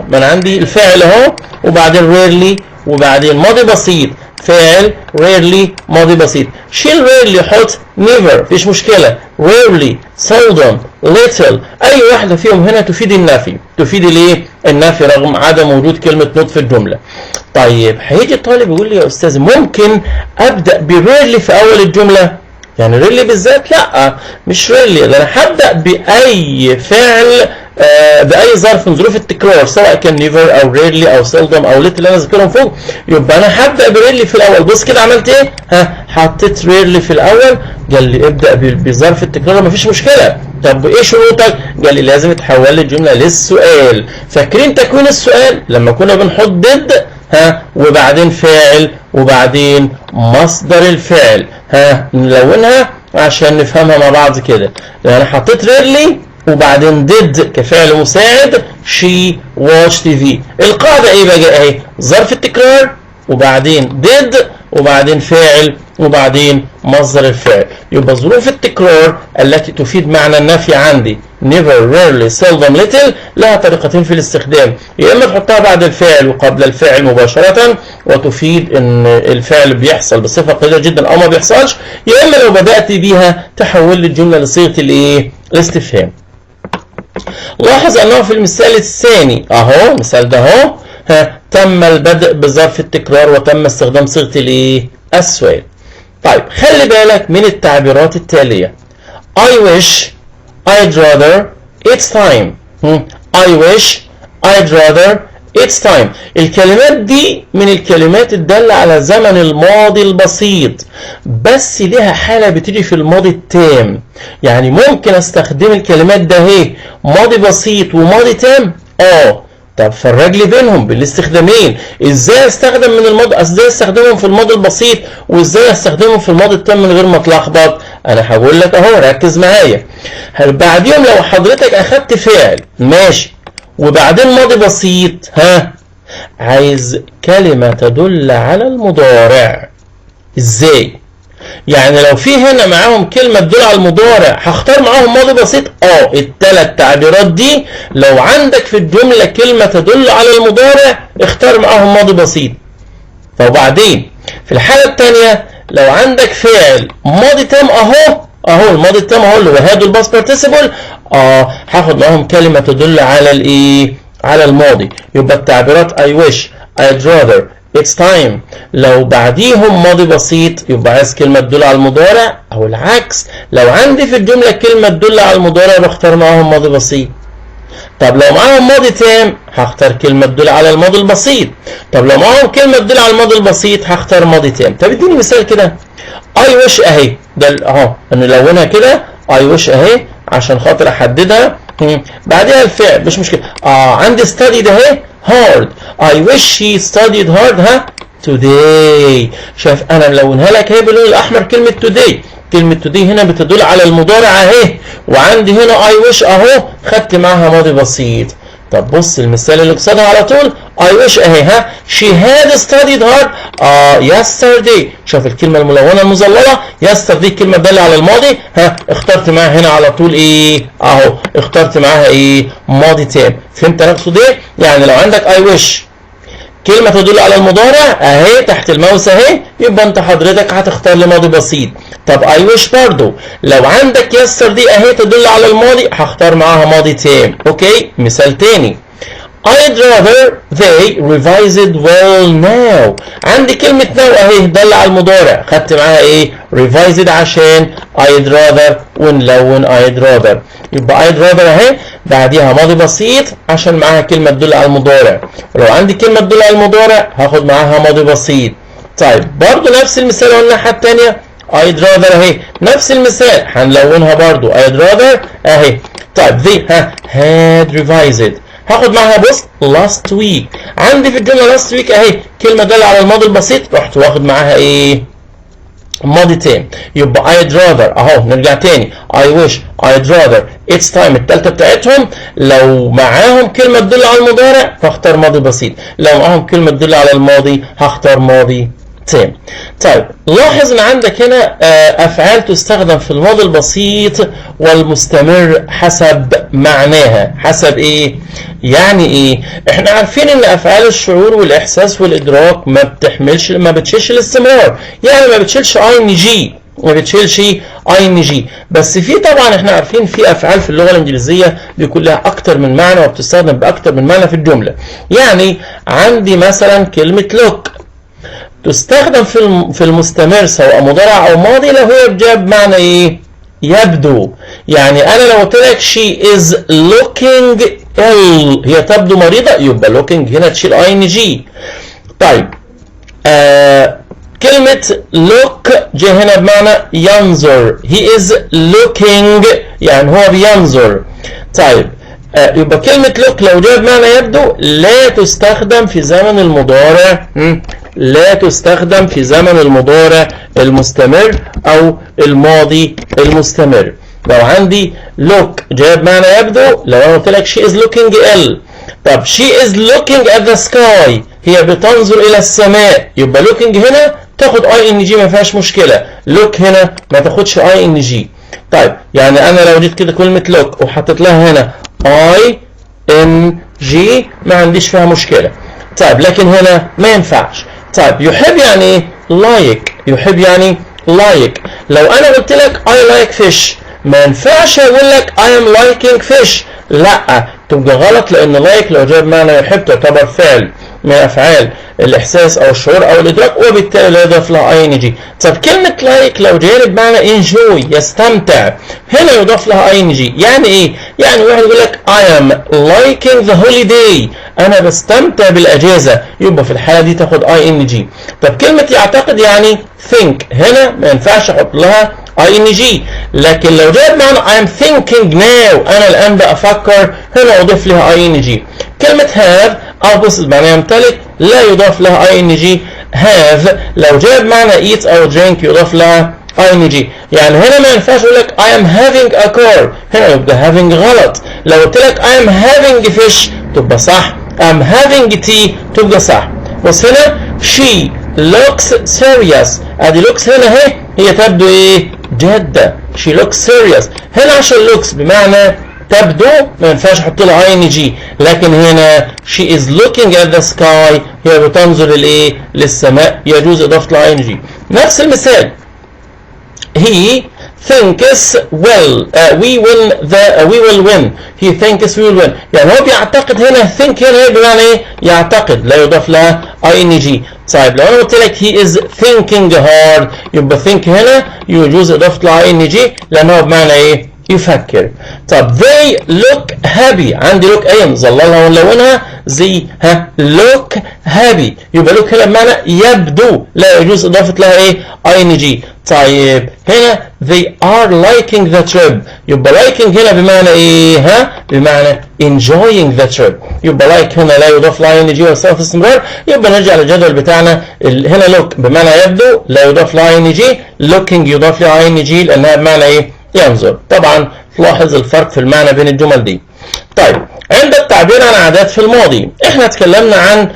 ما انا عندي الفاعل اهو، وبعدين rarely، وبعدين ماضي بسيط، فاعل rarely ماضي بسيط. she'll rarely حط never مفيش مشكله، rarely، seldom، little، اي واحده فيهم هنا تفيد النفي. تفيد الايه؟ النفي رغم عدم وجود كلمه not في الجمله. طيب هيجي الطالب يقول لي يا استاذ ممكن ابدا بريرلي في اول الجمله؟ يعني ريرلي بالذات؟ لا مش ريرلي، ده انا هبدا باي فعل باي ظرف من ظروف التكرار سواء كان نيفر او ريرلي او سيلدم او ليت اللي انا ذاكرهم فوق. يبقى انا هبدا بريرلي في الاول. بص كده عملت ايه؟ حطيت ريرلي في الاول. قال لي ابدا بظرف التكرار مفيش مشكله. طب ايه شروطك؟ قال لي لازم تحول الجمله للسؤال. فاكرين تكوين السؤال لما كنا بنحط ضد وبعدين فاعل وبعدين مصدر الفعل؟ نلونها عشان نفهمها مع بعض كده. انا حطيت ريرلي وبعدين did كفعل مساعد، she watched TV. القاعدة ايه بقى اهي؟ ظرف التكرار وبعدين did وبعدين فاعل وبعدين مصدر الفعل. يبقى ظروف التكرار التي تفيد معنى النفي عندي never، rarely، seldom، little لها طريقتين في الاستخدام. يا اما تحطها بعد الفعل وقبل الفعل مباشرة وتفيد ان الفعل بيحصل بصفة قليلة جدا او ما بيحصلش، يا اما لو بدأت بيها تحول الجملة لصيغة الايه؟ الاستفهام. لاحظ انه في المثال الثاني اهو، المثال ده اهو، تم البدء بظرف التكرار وتم استخدام صيغة الايه؟ السؤال. طيب خلي بالك من التعبيرات التالية: I wish، I'd rather، it's time. I wish، I'd rather، it's time. الكلمات دي من الكلمات الدالة على زمن الماضي البسيط، بس لها حالة بتيجي في الماضي التام. يعني ممكن استخدم الكلمات ده اهي ماضي بسيط وماضي تام. طب فرج لي بينهم بالاستخدامين. ازاي استخدم من الماضي، ازاي استخدمهم في الماضي البسيط وازاي استخدمهم في الماضي التام من غير ما اتلخبط؟ انا هقول لك اهو، ركز معايا. بعديهم لو حضرتك اخدت فعل ماشي وبعدين ماضي بسيط، عايز كلمة تدل على المضارع. ازاي؟ يعني لو في هنا معاهم كلمة تدل على المضارع هختار معاهم ماضي بسيط. الثلاث تعبيرات دي لو عندك في الجملة كلمة تدل على المضارع اختار معاهم ماضي بسيط. وبعدين في الحالة الثانية لو عندك فعل ماضي تام اهو الماضي التام اهو اللي هو هادو الباست بارتيسيبل، هاخد معاهم كلمة تدل على الايه؟ على الماضي. يبقى التعبيرات I wish، I'd rather، it's time لو بعديهم ماضي بسيط يبقى عايز كلمة تدل على المضارع، او العكس لو عندي في الجملة كلمة تدل على المضارع بختار معاهم ماضي بسيط. طب لو معاهم ماضي تام هختار كلمة تدل على الماضي البسيط. طب لو معاهم كلمة تدل على الماضي البسيط هختار ماضي تام. طب اديني مثال كده. I wish اهي، ده اهو نلونها كده I wish اهي عشان خاطر احددها. بعدها الفعل مش مشكلة. عندي study ده اهي hard. I wish he studied hard today. شايف انا ملونها لك اهي باللون الاحمر كلمة today. كلمة today هنا بتدل على المضارع اهي، وعندي هنا I wish اهو خدت معاها ماضي بسيط. طب بص المثال اللي قصادها على طول I wish اهي ها she had studied hard yesterday. شوف الكلمة الملونة المظللة yesterday كلمة دالة على الماضي، ها اخترت معاها هنا على طول ايه اهو، اخترت معاها ايه ماضي تام. فهمت انا اقصد ايه؟ يعني لو عندك I wish كلمة تدل على المضارع اهي تحت الماوس اهي، يبقى انت حضرتك هتختار لي ماضي بسيط. طب I wish برضو لو عندك yesterday اهي تدل على الماضي هختار معاها ماضي تام. اوكي مثال تاني I'd rather they revised well now. عندي كلمة now اهي دل على المضارع، خدت معاها ايه revised عشان I'd rather ونلون I'd rather، يبقى I'd rather اهي بعديها ماضي بسيط عشان معاها كلمة تدل على المضارع. ولو عندي كلمة تدل على المضارع هاخد معاها ماضي بسيط. طيب برضو نفس المثال قلنا الناحية التانية I'd rather اهي نفس المثال هنلونها برضو I'd rather اهي. طيب they had revised هاخد معاها بص last week. عندي في الجمله last week اهي كلمه داله على الماضي البسيط، رحت واخد معاها ايه ماضي تام. يبقى I'd rather اهو نرجع تاني I wish I'd rather it's time التالتة بتاعتهم لو معاهم كلمه تدل على المضارع فاختار ماضي بسيط، لو معاهم كلمه تدل على الماضي هختار ماضي تام. طيب لاحظ ان عندك هنا افعال تستخدم في الماضي البسيط والمستمر حسب معناها. حسب ايه يعني ايه؟ احنا عارفين ان افعال الشعور والاحساس والادراك ما بتشيلش الاستمرار، يعني ما بتشيلش ing، بس في طبعا احنا عارفين في افعال في اللغه الانجليزيه بيكون لها اكتر من معنى وبتستخدم باكتر من معنى في الجمله. يعني عندي مثلا كلمه look تستخدم في المستمر سواء مضارع او ماضي لو هي بجاب معنى ايه يبدو. يعني انا لو قلت لك she is looking ill هي تبدو مريضه، يبقى looking هنا تشيل ing. طيب كلمة look جه هنا بمعنى ينظر، he is looking يعني هو بينظر. طيب يبقى كلمة look لو جه بمعنى يبدو لا تستخدم في زمن المضارع، لا تستخدم في زمن المضارع المستمر او الماضي المستمر. لو عندي look جاء بمعنى يبدو، لو انا قلت لك she is looking ill، طب she is looking at the sky هي بتنظر الى السماء، يبقى looking هنا تاخد ing ما فيهاش مشكله، look هنا ما تاخدش ing. طيب يعني انا لو جيت كده كلمه look وحطيت لها هنا ing ما عنديش فيها مشكله. طيب لكن هنا ما ينفعش. طيب يحب يعني ايه like، يحب يعني like. لو انا قلت لك I like fish ما ينفعش اقول لك I am liking fish، لا تبقى غلط، لان like لو جاب معنى يحب تعتبر فعل من افعال الاحساس او الشعور او الادراك وبالتالي لا يضاف لها ing. طب كلمه like لو جايه بمعنى enjoy يستمتع هنا يضاف لها ing. يعني ايه؟ يعني واحد يقول لك I am liking the holiday انا بستمتع بالاجازه، يبقى في الحاله دي تاخد ing. طب كلمه يعتقد يعني think هنا ما ينفعش احط لها ing، لكن لو جاء بمعنى I am thinking now انا الان بفكر هنا اضيف لها ing. كلمه have او بص معناها يمتلك لا يضاف لها ing. have لو جاء بمعنى eat او drink يضاف لها ing. يعني هنا ما ينفعش اقول لك I am having a car هنا يبقى having غلط. لو قلت لك I am having fish تبقى صح، I'm having tea تبقى صح. بص هنا she looks serious ادي looks هنا اهي هي تبدو ايه جادة، she looks serious هنا عشان looks بمعنى تبدو ما ينفعش احط لها ing، لكن هنا she is looking at the sky هي بتنظر الايه للسماء يجوز اضافه لها ing. نفس المثال he thinks well we will win he thinks we will win يعني هو بيعتقد هنا think هنا بمعنى ايه يعتقد لا يضاف لها ing. طيب لو انا قلت لك he is thinking hard يبقى think هنا يجوز اضافه لها ing لان هو بمعنى ايه يفكر. طب they look happy عندي look ايه نظللها ونلونها زي look happy يبقى look هنا بمعنى يبدو لا يجوز اضافه لها ايه ing. طيب هنا they are liking the trip يبقى liking هنا بمعنى ايه بمعنى enjoying the trip، يبقى like هنا لا يضاف لها ing والسبب في استمرار. يبقى نرجع للجدول بتاعنا هنا look بمعنى يبدو لا يضاف لها ing، looking يضاف لها ing لانها بمعنى ايه ينظر. طبعا تلاحظ الفرق في المعنى بين الجمل دي. طيب عند التعبير عن عادات في الماضي. احنا اتكلمنا عن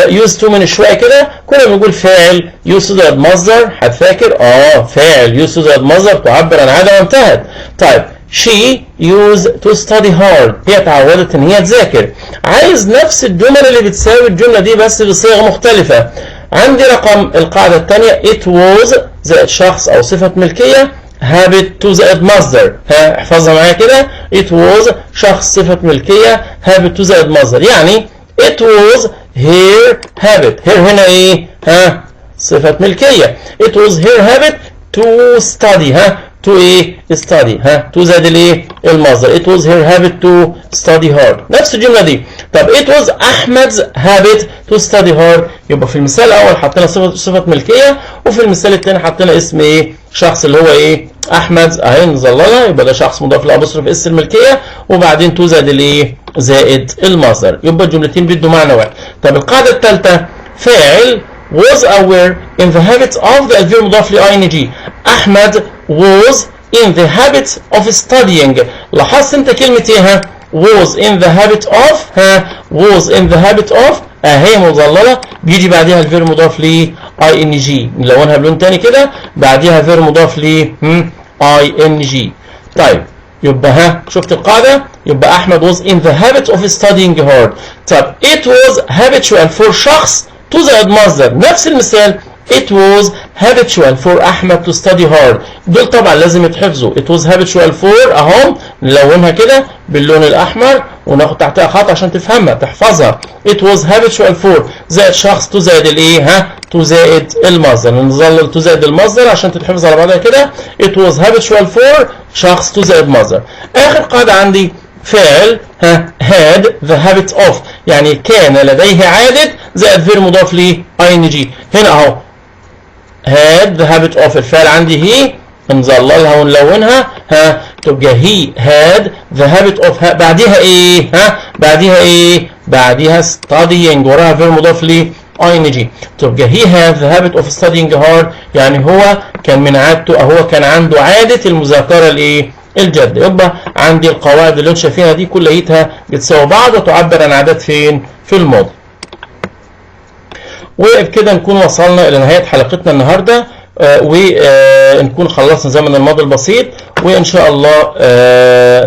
used to من شويه كده، كنا بنقول فاعل used to زائد مصدر. هتفاكر فاعل used to زائد مصدر تعبر عن عاده وانتهت. طيب she used to study hard، هي تعودت ان هي تذاكر. عايز نفس الجمل اللي بتساوي الجمله دي بس بصيغه مختلفه. عندي رقم القاعده الثانيه it was زائد شخص او صفه ملكيه habit to زائد مصدر. احفظها معايا كده، it was شخص صفة ملكية habit to زائد مصدر. يعني it was her habit. her هنا ايه؟ صفة ملكية. it was her habit to study. to ايه؟ study. to زائد الايه؟ المصدر. it was her habit to study hard. نفس الجملة دي. طب it was أحمد's habit to study hard. يبقى في المثال الأول حطينا صفة ملكية، وفي المثال الثاني حطينا اسم ايه؟ شخص اللي هو ايه؟ احمد اهي مظلله، يبقى ده شخص مضاف لابوستروف اس الملكيه، وبعدين تو زائد الايه؟ زائد المصدر. يبقى الجملتين بيدوا معنى واحد. طب القاعده الثالثه فاعل was aware in the habit of the الفيرب مضاف ل ing. احمد was in the habit of studying. لاحظت انت كلمه ايه؟ was in the habit of was in the habit of اهي مظلله، بيجي بعدها الفيرب مضاف ل ing، نلونها بلون تاني كده، بعدها فيرب مضاف ل ing. طيب يبقى شفت القاعده؟ يبقى احمد was in the habit of studying hard. طب it was habitual for شخص تو زائد مصدر. نفس المثال it was habitual for احمد to study hard. دول طبعا لازم يتحفظوا. it was habitual for اهم، نلونها كده باللون الاحمر وناخد تحتها خط عشان تفهمها تحفظها. it was habitual for زائد شخص تو زائد الايه؟ تو زائد المصدر. نظلل تو زائد المصدر عشان تتحفظ على بعضها كده. it was habitual for شخص تو زائد مصدر. اخر قاعده عندي فعل had the habit of، يعني كان لديه عادة زائد فيرب مضاف ل ing. هنا اهو had the habit of الفعل عندي هي، نظللها ونلونها تبقى he had the habit of بعديها ايه؟ بعديها ايه؟ بعديها studying، وراها فيرب مضاف ل ing. تبقى he had the habit of studying hard، يعني هو كان من عادته او هو كان عنده عادة المذاكرة الايه؟ الجد. يبقى عندي القواعد اللي انتم شايفينها دي كلها بتساوي بعض وتعبر عن عادات فين؟ في الماضي. وبكده نكون وصلنا الى نهايه حلقتنا النهارده، ونكون خلصنا زمن الماضي البسيط، وان شاء الله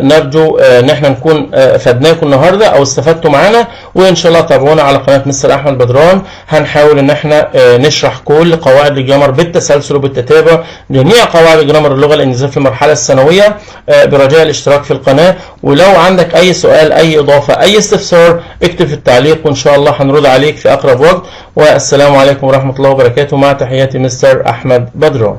نرجو ان احنا نكون فدناكم النهارده او استفدتوا معانا. وان شاء الله تابعونا على قناه مستر احمد بدران، هنحاول ان احنا نشرح كل قواعد الجرامر بالتسلسل وبالتتابع، جميع قواعد الجرامر اللغه الانجليزيه في المرحله الثانويه، برجاء الاشتراك في القناه. ولو عندك اي سؤال، اي اضافه، اي استفسار، اكتب في التعليق وان شاء الله هنرد عليك في اقرب وقت. والسلام عليكم ورحمه الله وبركاته، مع تحياتي مستر احمد بدران.